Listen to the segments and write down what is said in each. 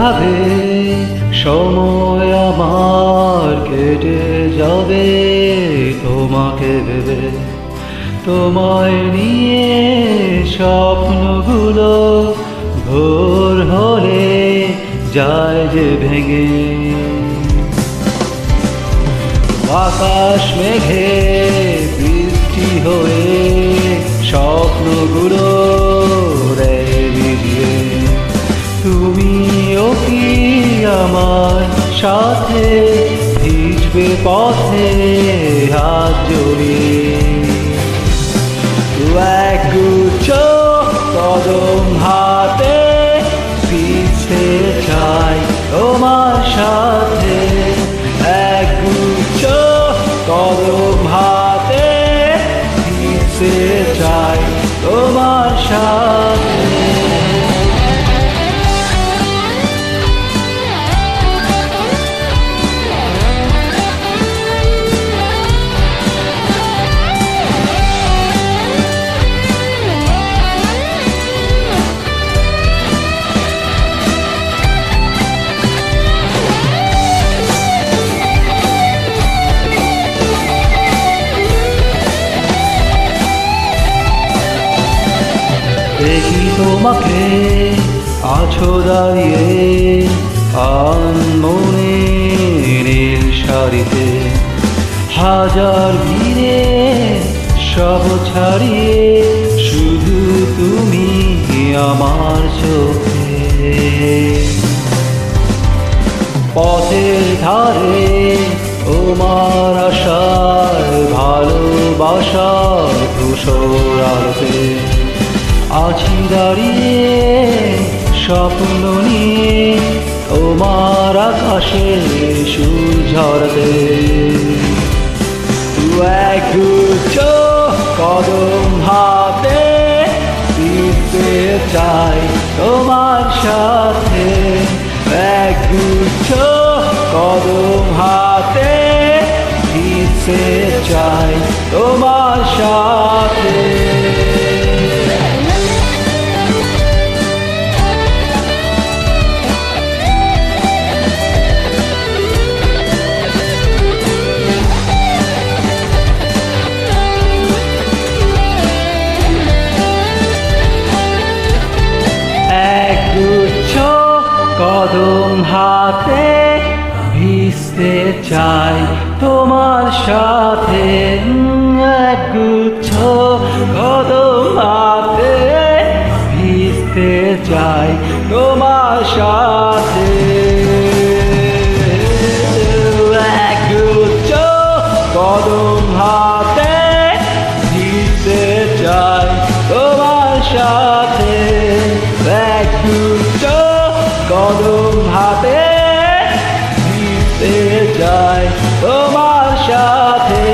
ভাবে সময় আমার কেটে যাবে তোমাকে ভেবে, তোমায় নিয়ে স্বপ্নগুলো ভোর হলে যায় যে ভেঙে। আকাশ মেঘে বৃষ্টি হয়ে স্বপ্নগুলো রে ভিজিয়ে, তুমিও কি আমার সাথে ভিজবে পথে হাত জড়িয়ে। একগুচ্ছ কদম হাতে পিছে চাই তোমার সাথে, একগুচ্ছ কদম হাতে পিছে চাই তোমার সাথে। দেখি তোমাকে আছো দাঁড়িয়ে আনমনে নীল শাড়িতে, হাজার ভিড়ে সব ছাড়িয়ে শুধু তুমি আমার চোখে। পথের ধারে তোমার আশার ভালোবাসার ধূসর আলোতে আছি দাঁড়িয়ে স্বপ্ন নিয়ে তোমার আকাশে সুর ঝরতে। একগুচ্ছ কদম হাতে দিতে চাই তোমার সাথে, একগুচ্ছ কদম হাতে দিতে চাই তোমার সাথে। একগুচ্ছ কদম হাতে ভিজতে চাই তোমার সাথে, একগুচ্ছ কদম হাতে ভিজতে চাই তোমার সাথে। একগুচ্ছ কদম হাতে ভিজতে চাই তোমার সাথে, একগুচ্ছ কদম হাতে ভিজতে চাই তোমার সাথে।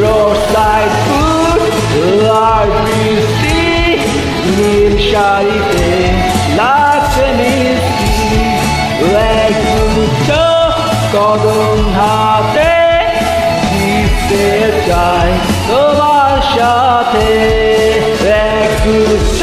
রোড সাইড ফুড আর বৃষ্টি নীল শাড়িতে লাগছে মিষ্টি, একগুচ্ছ কদম হাতে ভিজতে চাই তোমার সাথে, একগুচ্ছ